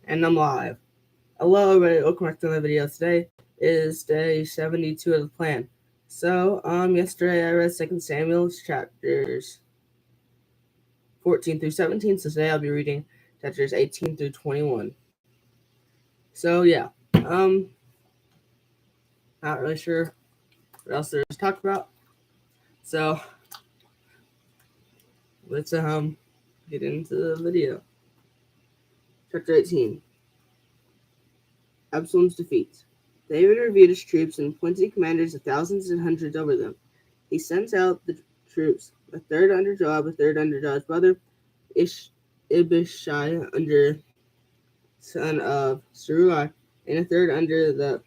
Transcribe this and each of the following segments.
And I'm live. Hello, everybody. Welcome back to another video. Today is day 72 of the plan. So, yesterday I read 2 Samuel chapters 14 through 17. So today I'll be reading chapters 18 through 21. So yeah, not really sure what else there's to talk about. So let's get into the video. Chapter 18. Absalom's defeat. David reviewed his troops and appointed commanders of thousands and hundreds over them. He sent out the troops, a third under Joab, a third under Joab's brother Abishai, under son of Zeruiah, and a third under the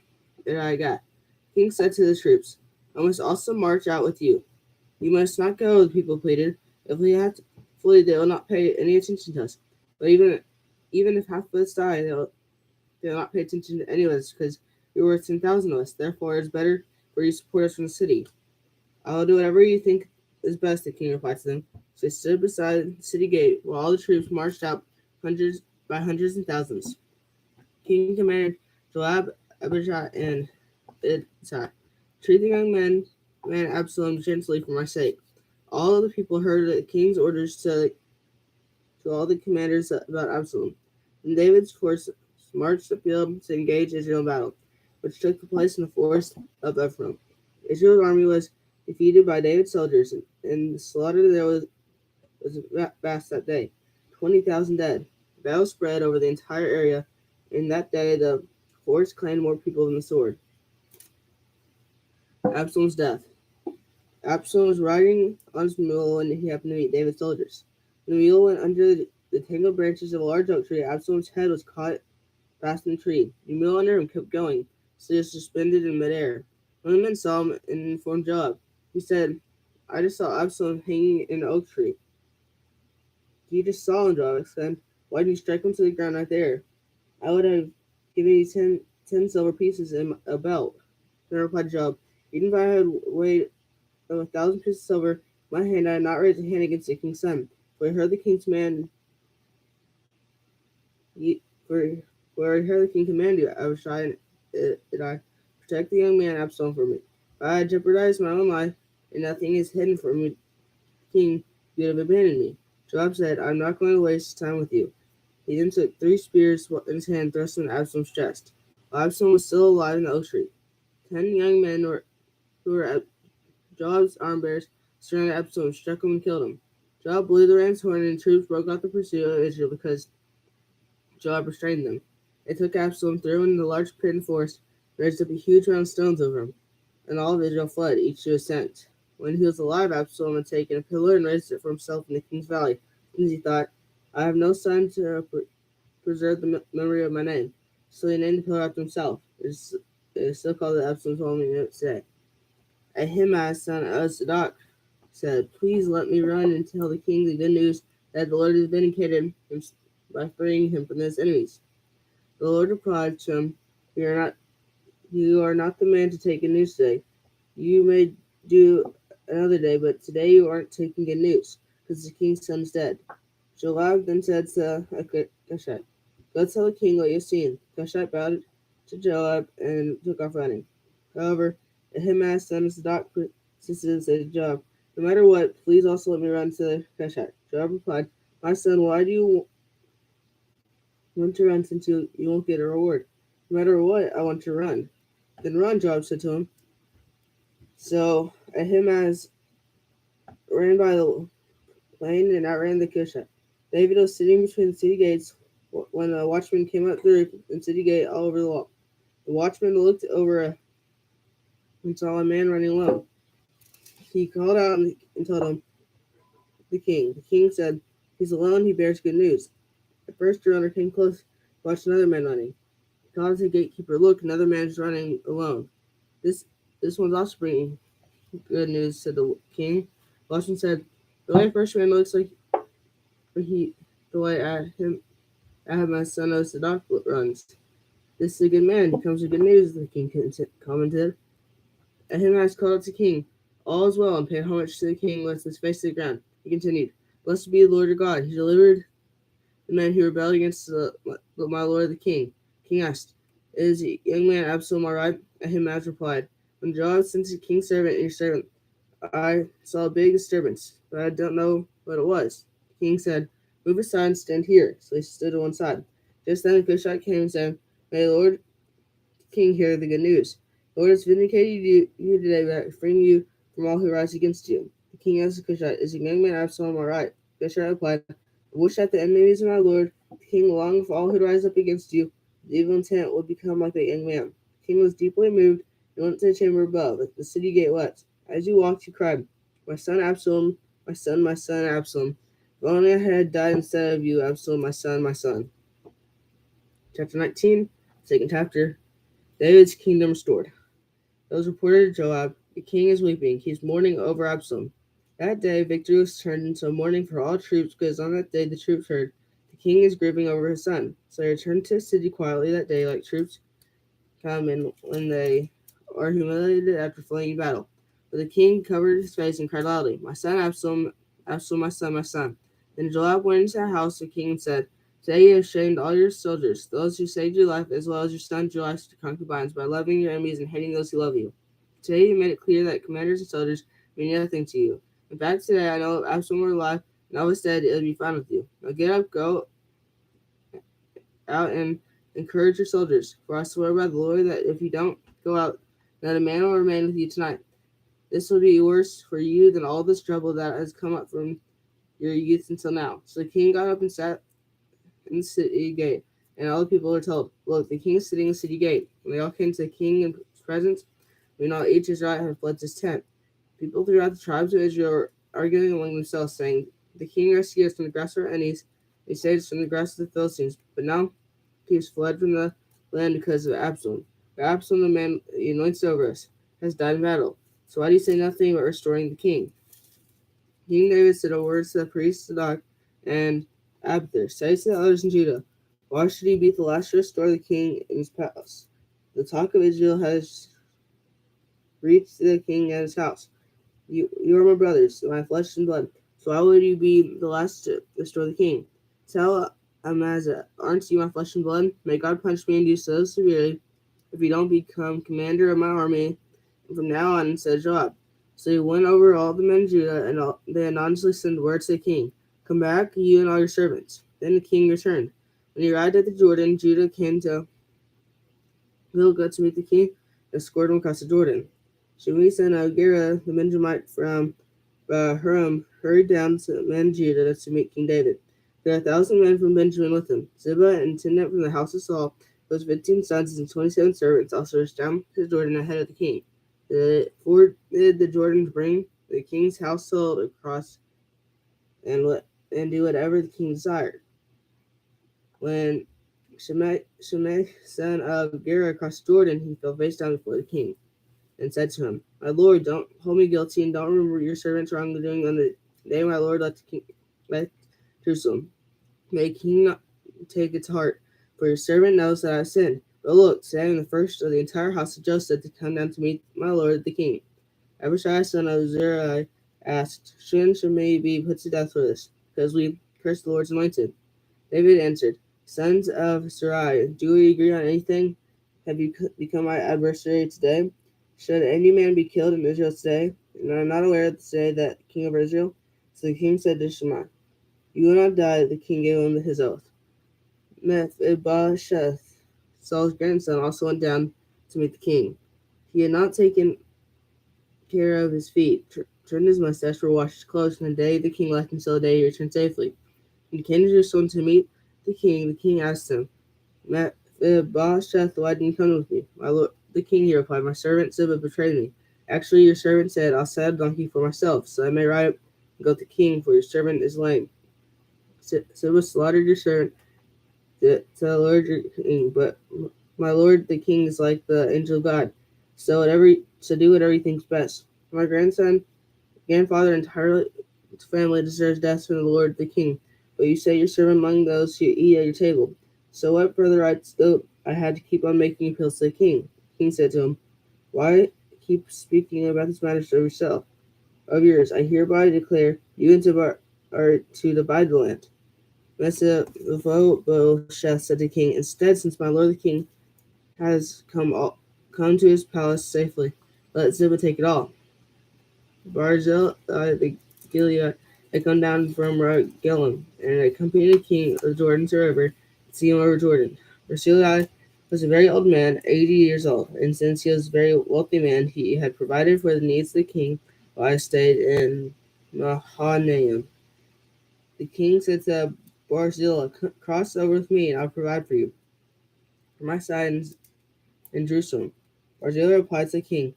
Iragat. The king said to the troops, "I must also march out with you. You must not go," the people pleaded. "If we have to flee, they will not pay any attention to us. But even if half of us die, they'll not pay attention to any of us, because you're worth 10,000 of us. Therefore, it's better for you to support us from the city." "I will do whatever you think is best," the king replied to them. So they stood beside the city gate while all the troops marched out hundreds and thousands. The king commanded Joab, Abishai, and Ittai, "Treat the young man Absalom gently for my sake." All of the people heard the king's orders to all the commanders about Absalom. And David's force marched the field to engage Israel in battle, which took place in the forest of Ephraim. Israel's army was defeated by David's soldiers, and the slaughter there was vast that day. 20,000 dead. The battle spread over the entire area, and that day the forest claimed more people than the sword. Absalom's death. Absalom was riding on his mule when he happened to meet David's soldiers. When the mule went under the tangled branches of a large oak tree, Absalom's head was caught fast in the tree. The mule under him kept going, so he was suspended in midair. One of the men saw him and informed Joab. He said, "I just saw Absalom hanging in an oak tree." "You just saw him," Joab exclaimed. "Why didn't you strike him to the ground right there?" "I would have given you 10 silver pieces in a belt." Then replied Joab, "Even if I had weighed 1,000 pieces of silver in my hand, I had not raised a hand against the king's son. For I heard the king command you, for I heard the king command you, Abishai and I, protect the young man Absalom for me. If I had jeopardized my own life, and nothing is hidden from me, king, you would have abandoned me." Joab said, "I'm not going to waste time with you." He then took 3 spears in his hand and thrust them in Absalom's chest. While Absalom was still alive in the oak tree, 10 young men who were Joab's arm bearers surrounded Absalom, struck him, and killed him. Joab blew the ram's horn, and the troops broke out the pursuit of Israel because Joab restrained them. They took Absalom, threw him in the large pit in the forest, and raised up a huge round of stones over him. And all of Israel fled, each to his tent. When he was alive, Absalom had taken a pillar and raised it for himself in the king's valley, because he thought, "I have no son to preserve the memory of my name." So he named the pillar after himself. It is still called the Absalom's monument today. Ahimaaz, son of Zadok, said, "Please let me run and tell the king the good news that the Lord has vindicated him by freeing him from his enemies." The Lord replied to him, You are not the man to take good news today. You may do another day, but today you aren't taking good news, because the king's son is dead." Joab then said to Cushite, "Go tell the king what you have seen." Cushite bowed to Joab and took off running. However, Ahimaaz, son of Zadok, persisted and said to Joab, "No matter what, please also let me run to Cushite." Joab replied, "My son, why do you want to run, since you won't get a reward? No matter what, I want to run." "Then run," Joab said to him. So Ahimaaz ran by the plain and outran the Cushite. David was sitting between the city gates when a watchman came up through the city gate all over the wall. The watchman looked over and saw a man running alone. He called out and told him, the king. The king said, "He's alone, he bears good news." At first the runner came close, watched another man running. He called to the gatekeeper, "Look, another man is running alone. This one's also bringing good news," said the king. Watchman said, "The way first man looks like the way Ahimaaz, son of Zadok, runs. This is a good man. He comes with good news," the king commented. Ahimaaz called out to the king, "All is well," and paid homage to the king with his face to the ground. He continued, "Blessed be the Lord your God. He delivered the men who rebelled against my lord the king. The king asked, "Is the young man Absalom all right?" Ahimaaz replied, "When Joab sent his king's servant and your servant, I saw a big disturbance, but I don't know what it was." The king said, "Move aside and stand here." So they stood to one side. Just then Cushite came and said, "May the Lord King hear the good news. The Lord has vindicated you today by freeing you from all who rise against you." The king asked the Cushite, "Is the young man Absalom all right?" The Cushite replied, "I wish that the enemies of my lord, the king, along with all who rise up against you, with evil intent, would become like that young man." The king was deeply moved and went to the chamber above. At the city gate wept. As he walked, he cried, "My son Absalom, my son Absalom. If only I had died instead of you, Absalom, my son, my son." Chapter 19, second chapter. David's kingdom restored. It was reported to Joab, "The king is weeping. He is mourning over Absalom." That day, victory was turned into a mourning for all troops, because on that day the troops heard, "The king is grieving over his son." So they returned to the city quietly that day, like troops come in when they are humiliated after fleeing battle. But the king covered his face and cried loudly, "My son Absalom, Absalom, my son, my son." Then Joab went into the house of the king and said, "Today you have shamed all your soldiers, those who saved your life, as well as your sons, your wives, your concubines, by loving your enemies and hating those who love you. Today you made it clear that commanders and soldiers mean nothing to you. In fact, today I know if Absalom were alive and I was dead, it would be fine with you. Now get up, go out and encourage your soldiers. For I swear by the Lord that if you don't go out, not a man will remain with you tonight. This will be worse for you than all this trouble that has come up from your youth until now." So the king got up and sat in the city gate, and all the people were told, "Look, the king is sitting in the city gate." When they all came to the king in his presence, we know each Israelite had fled to his tent. People throughout the tribes of Israel were arguing among themselves, saying, "The king rescued us from the grasp of our enemies, he saved us from the grasp of the Philistines, but now he has fled from the land because of Absalom. But Absalom, the man he anoints over us, has died in battle. So why do you say nothing about restoring the king?" King David said a word to the priests Zadok and Abiathar, "Say to the elders in Judah, why should he be the last to restore the king in his palace? The talk of Israel has reached the king at his house. You are my brothers, my flesh and blood. So why would you be the last to restore the king? Tell Amazah, aren't you my flesh and blood? May God punish me and you so severely if you don't become commander of my army from now on," said Joab. So he went over all the men of Judah, and they anonymously sent word to the king, "Come back, you and all your servants." Then the king returned. When he arrived at the Jordan, Judah came to Gilgal to meet the king and escorted him across the Jordan. Shimei son of Gera, the Benjamite from Bahurim, hurried down to men Judah to meet King David. There were 1,000 men from Benjamin with him. Ziba, an attendant from the house of Saul, with 15 sons and 27 servants, also rushed down to Jordan ahead of the king. They forded the Jordan to bring the king's household across and do whatever the king desired. When Shimei, son of Gera, crossed Jordan, he fell face down before the king and said to him, "My lord, don't hold me guilty, and don't remember your servant's wrongdoing on the day my lord left Jerusalem. May the king not take it to heart, for your servant knows that I have sinned. But look, today I am the first of the entire house of Joseph to come down to meet my lord the king." Abishai, son of Zeruiah, asked, "Shouldn't Shimei be put to death for this, because we cursed the Lord's anointed?" David answered, "Sons of Zeruiah, do we agree on anything? Have you become my adversary today? Should any man be killed in Israel today? And I am not aware of the day that king of Israel." So the king said to Shimei, "You will not die." The king gave him his oath. Mephibosheth, Saul's grandson, also went down to meet the king. He had not taken care of his feet, trimmed his mustache, or washed his clothes from the day the king left until the day he returned safely. When he came to Jerusalem to meet the king asked him, "Mephibosheth, why didn't you come with me?" "My lord, the king," he replied, "my servant Ziba betrayed me. Actually, your servant said, 'I'll set a donkey for myself, so I may ride up and go to the king, for your servant is lame.' Ziba slaughtered your servant to the Lord your king, but my lord the king is like the angel of God. So do whatever he thinks best. My grandfather, entirely family deserves death from the Lord the king, but you say your servant among those who eat at your table. So what further rights do I had to keep on making appeals to the king?" The king said to him, "Why keep speaking about this matter of yours? I hereby declare you and Ziba are to divide the land." Mephibosheth said to the king, "Instead, since my lord the king has come to his palace safely, let Ziba take it all." Barzillai the Gilead had come down from Rogelim and accompanied the king of Jordan to the river to see him over Jordan. Barzillai was a very old man, 80 years old, and since he was a very wealthy man, he had provided for the needs of the king while I stayed in Mahanaim. The king said to Barzillai, "Cross over with me, and I'll provide for you for my side in Jerusalem." Barzillai replied to the king,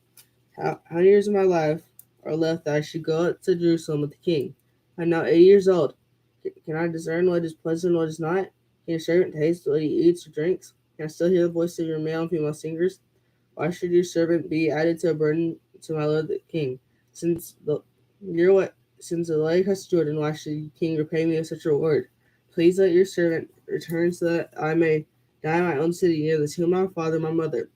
How many years of my life are left that I should go up to Jerusalem with the king? I am now 80 years old. Can I discern what is pleasant and what is not? Can a servant taste what he eats or drinks? Can I still hear the voice of your male and female singers? Why should your servant be added to a burden to my lord the king? Since the since the lake has Jordan, why should the king repay me with such a reward? Please let your servant return so that I may die in my own city near the tomb of my father and my mother.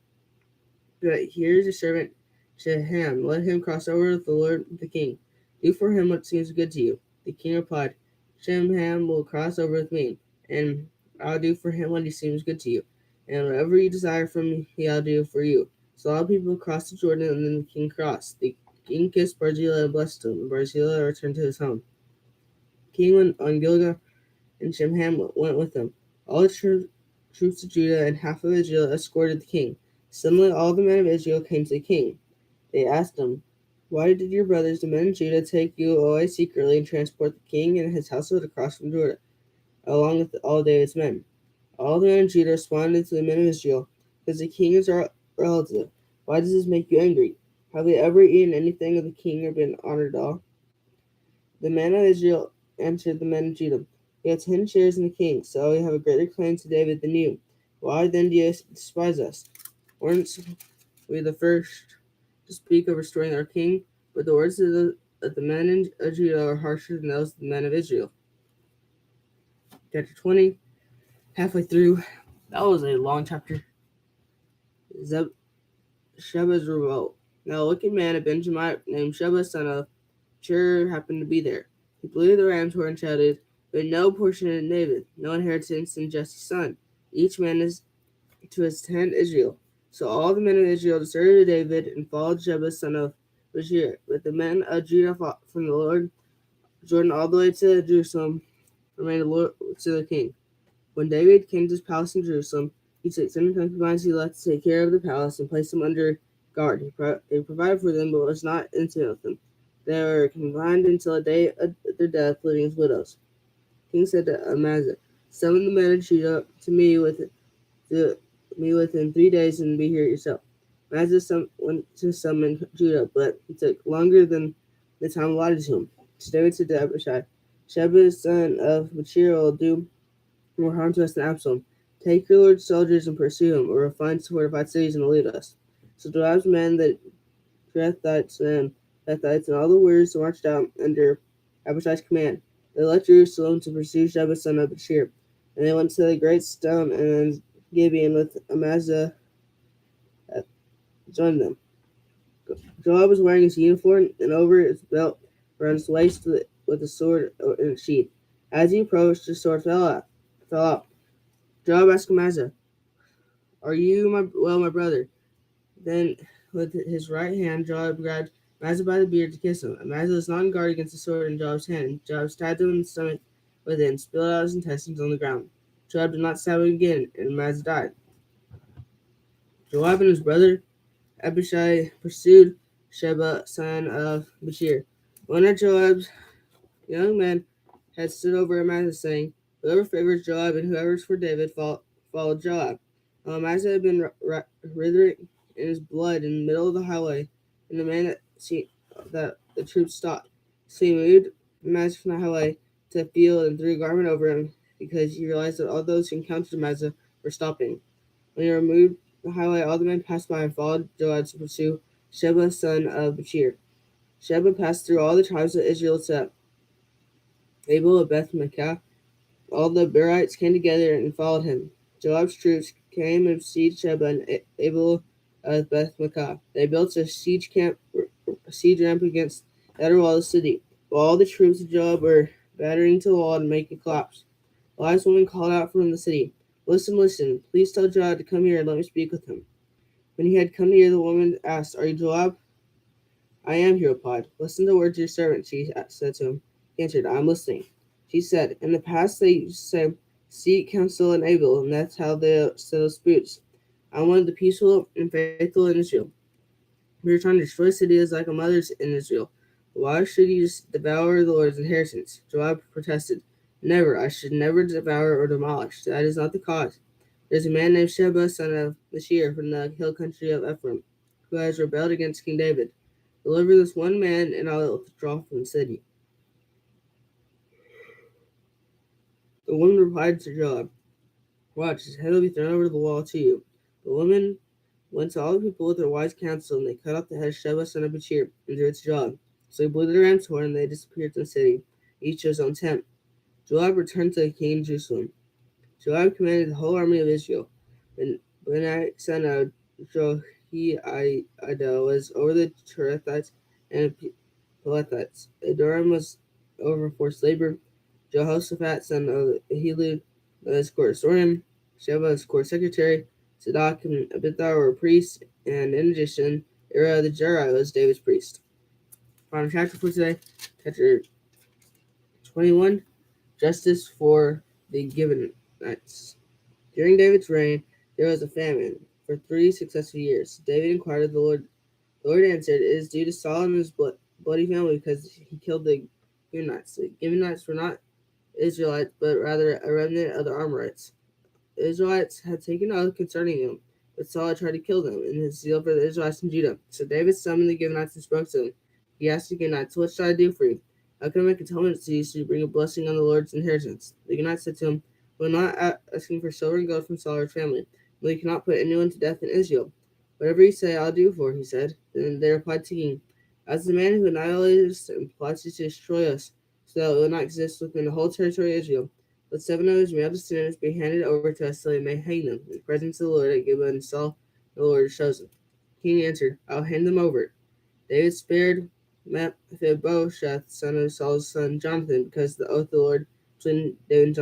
But here is your servant Shechem. Let him cross over with the Lord the king. Do for him what seems good to you. The king replied, Shechem will cross over with me, and I'll do for him what he seems good to you. And whatever you desire from me, I'll do for you. So all the people crossed the Jordan, and then the king crossed. The king kissed Barzillai and blessed him, and Barzillai returned to his home. The king went on Gilgal, and Shechem went with him. All the troops of Judah and half of Israel escorted the king. Suddenly all the men of Israel came to the king. They asked him, Why did your brothers, the men of Judah, take you away secretly and transport the king and his household across from Jordan, along with all David's men? All the men of Judah responded to the men of Israel, Because the king is our relative. Why does this make you angry? Have we ever eaten anything of the king or been honored at all? The men of Israel answered the men of Judah, We have 10 shares in the king, so we have a greater claim to David than you. Why then do you despise us? Weren't we the first to speak of restoring our king? But the words of the men of Judah are harsher than those of the men of Israel. Chapter 20, halfway through. That was a long chapter. Sheba's revolt. Now a wicked man, a Benjamite named Sheba, son of Cher, happened to be there. He blew the ram's horn and shouted, But no portion in David, no inheritance in Jesse's son. Each man is to his tent Israel. So all the men of Israel deserted David and followed Sheba, son of Bashir. But the men of Judah fought from the Lord Jordan all the way to Jerusalem, remained loyal to the king. When David came to his palace in Jerusalem, he took 7 concubines he left to take care of the palace and placed them under guard. He provided for them, but was not intimate with them. They were confined until the day of their death, living as widows. The king said to Amazah, Summon the men of Judah to me within 3 days and be here yourself. Amazah went to summon Judah, but it took longer than the time allotted to him. So David said to Abishai, Sheba, son of Bachir, will do more harm to us than Absalom. Take your lord's soldiers and pursue him, or we'll find fortified cities and elude us. So Joab's men, the Kerethites and Pethites, and all the warriors marched out under Abishai's command. They left Jerusalem to pursue Sheba, son of Bashir, and they went to the great stone and Gibeon with Amazah joined them. Joab was wearing his uniform, and over his belt around his waist with a sword in its sheath. As he approached, the sword fell out. Joab asked Amazah, Are you my brother? Then, with his right hand, Joab grabbed Amazah by the beard to kiss him. Amazah was not on guard against the sword in Joab's hand. Joab stabbed him in the stomach with it and spilled out his intestines on the ground. Joab did not stab him again, and Amazah died. Joab and his brother Abishai pursued Sheba, son of Bashir. One of Joab's young men had stood over Amazah, saying, Whoever favors Joab and whoever is for David followed Joab. Amazah had been writhing in his blood in the middle of the highway, and the man that the troops stopped. So he moved Amazah from the highway to a field and threw a garment over him, because he realized that all those who encountered Amazah were stopping. When he removed the highway, all the men passed by and followed Joab to pursue Sheba, son of Bashir. Sheba passed through all the tribes of Israel to Abel of Beth Makkah. All the Berites came together and followed him. Joab's troops came and besieged Sheba and Abel of Beth Makkah. They built a siege ramp against the outer wall of the city, while all the troops of Joab were battering to the wall to make it collapse. The wise woman called out from the city, "Listen, listen, please tell Joab to come here and let me speak with him." When he had come near, the woman asked, "Are you Joab?" "I am," he replied. "Listen to the words of your servant," she said to him. He answered, "I am listening." She said, "In the past they used to say, 'Seek counsel in Abel,' and that's how they settle disputes. I wanted the peaceful and faithful in Israel. We are trying to destroy cities like a mother's in Israel. Why should you devour the Lord's inheritance?" Joab protested, "Never, I should never devour or demolish. That is not the cause. There's a man named Sheba, son of Bashir, from the hill country of Ephraim, who has rebelled against King David. Deliver this one man, and I will withdraw from the city." The woman replied to Joab, "Watch, his head will be thrown over the wall to you." The woman went to all the people with their wise counsel, and they cut off the head of Sheba, son of Bashir, and threw it to Joab. So he blew the ram's horn, and they disappeared from the city, each to his own tent. Joab returned to the king in Jerusalem. Joab commanded the whole army of Israel. When Benai, son of Jehoiada, was over the Cherethites and Pelethites. Adoram was over forced labor. Jehoshaphat, son of Ahilud, was court historian. Sheba was court secretary. Zadok and Abithar were priests, and in addition, Ira the Jeri was David's priest. Final chapter for today, chapter 21, Justice for the Gibeonites. During David's reign, there was a famine for 3 successive years. David inquired of the Lord. The Lord answered, "It is due to Saul and his bloody family because he killed the Gibeonites." The Gibeonites were not Israelites, but rather a remnant of the Amorites. The Israelites had taken oath concerning them, but Saul had tried to kill them in his zeal for the Israelites in Judah. So David summoned the Gibeonites and spoke to them. He asked the Gibeonites, "What shall I do for you? How can I make atonement to you so you bring a blessing on the Lord's inheritance?" The Gibeonites said to him, "We are not asking for silver and gold from Saul or his family, but we cannot put anyone to death in Israel." "Whatever you say, I'll do for," he said. Then they replied to the king, "As the man who annihilated us and plots to destroy us, so that we will not exist within the whole territory of Israel, let 7 of his male descendants be handed over to us so we may hang them in the presence of the Lord at Gibeon and Saul, the Lord has chosen." The king answered, "I'll hand them over." David spared Mephibosheth, son of Saul's son Jonathan, because of the oath of the Lord between David and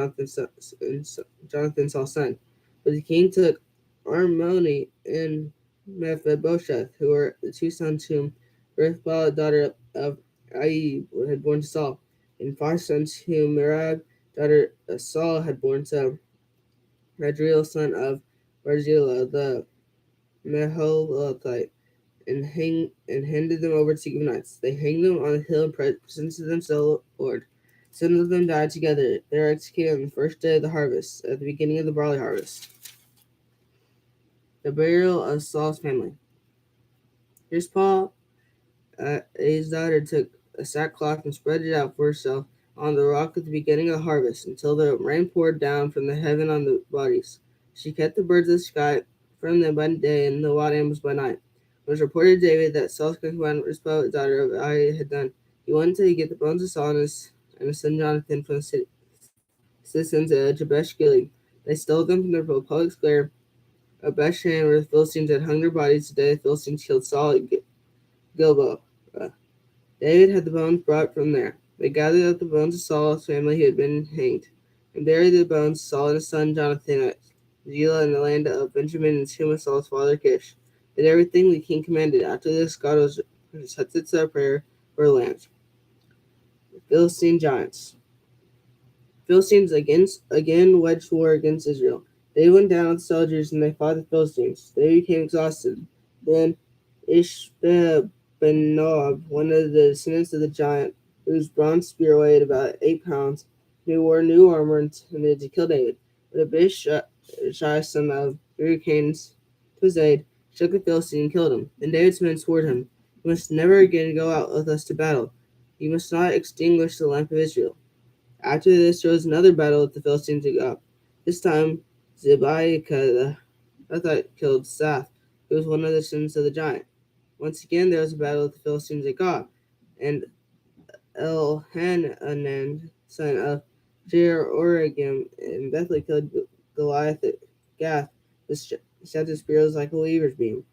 Jonathan, Saul's son. But the king took Armoni and Mephibosheth, who were the 2 sons whom Rithbah, daughter of Aib, had borne to Saul, and 5 sons whom Merab, daughter of Saul, had borne to Adriel, son of Barzillai the Meholathite, and handed them over to the Gibeonites. They hanged them on a hill and presented them to the Lord. 7 of them died together. They were executed on the first day of the harvest, at the beginning of the barley harvest. The burial of Saul's family. Here's Paul. His daughter took a sackcloth and spread it out for herself on the rock at the beginning of the harvest, until the rain poured down from the heaven on the bodies. She kept the birds of the sky from them by day and the wild animals by night. It was reported to David that Saul's concubine Rizpah, daughter of Aiah, had done. He went to get the bones of Saul and his son Jonathan from the citizens of Jabesh Gilead. They stole them from the public square of Bethshan, where the Philistines had hung their bodies the day the Philistines killed Saul at Gilboa. David had the bones brought from there. They gathered up the bones of Saul's family who had been hanged, and buried the bones of Saul and his son Jonathan at Zelah in the land of Benjamin, in the tomb of Saul's father Kish. Did everything the king commanded. After this, God was receptive to their prayer for land. The Philistine giants. Philistines again waged war against Israel. They went down with soldiers and they fought the Philistines. They became exhausted. Then Ishbenob, one of the descendants of the giant, whose bronze spear weighed about 8 pounds, who wore new armor, intended to kill David. But Abishai, son of Berechiah, to his aid, struck the Philistine and killed him. Then David's men swore to him, "You must never again go out with us to battle. You must not extinguish the lamp of Israel." After this, there was another battle with the Philistines at Gob. This time, Zibiah the Huthite killed Saph, who was one of the sons of the giant. Once again, there was a battle with the Philistines at Gob, and Elhanan, son of Jehoiakim, in Bethlehem killed Goliath at Gath. The shattered spear was like a weaver's beam.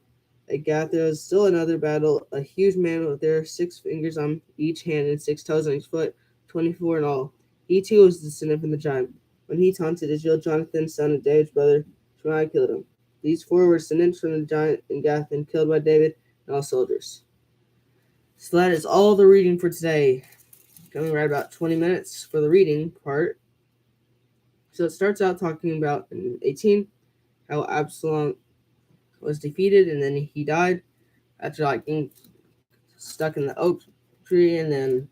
At Gath, there was still another battle. A huge man with there 6 fingers on each hand and 6 toes on each foot, 24 in all. He too was descended from the giant. When he taunted Israel, Jonathan, son of David's brother, Shimei, killed him. These four were descendants from the giant in Gath and killed by David and all soldiers. So that is all the reading for today. Coming right about 20 minutes for the reading part. So it starts out talking about in 18 how Absalom was defeated and then he died after getting stuck in the oak tree, and then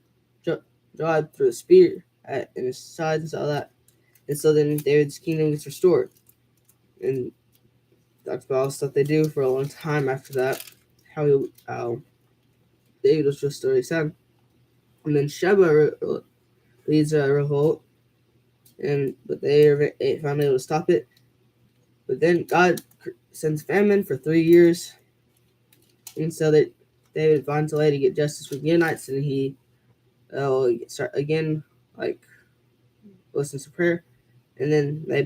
Joab threw a spear in his side and all that. And so then David's kingdom gets restored. And talks about all the stuff they do for a long time after that. How David was just really sad. And then Sheba leads a revolt, but they are finally able to stop it. But then God sends famine for 3 years, and so that David finds a way to get justice for the Gibeonites, and he start again, listens to prayer, and then they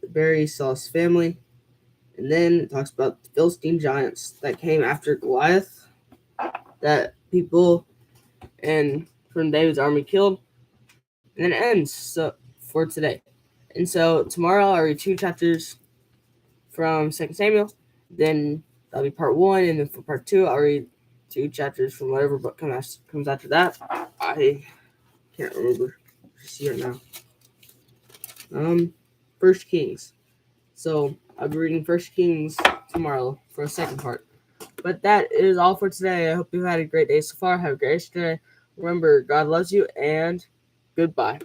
bury Saul's family, and then it talks about the Philistine giants that came after Goliath, that people and from David's army killed, and then it ends for today. And so tomorrow I'll read 2 chapters from 2 Samuel, then that'll be part 1, and then for part 2 I'll read 2 chapters from whatever book comes after that. I can't remember. See it now. 1 Kings. So I'll be reading 1 Kings tomorrow for a second part. But that is all for today. I hope you had a great day so far. Have a great day. Remember, God loves you, and goodbye.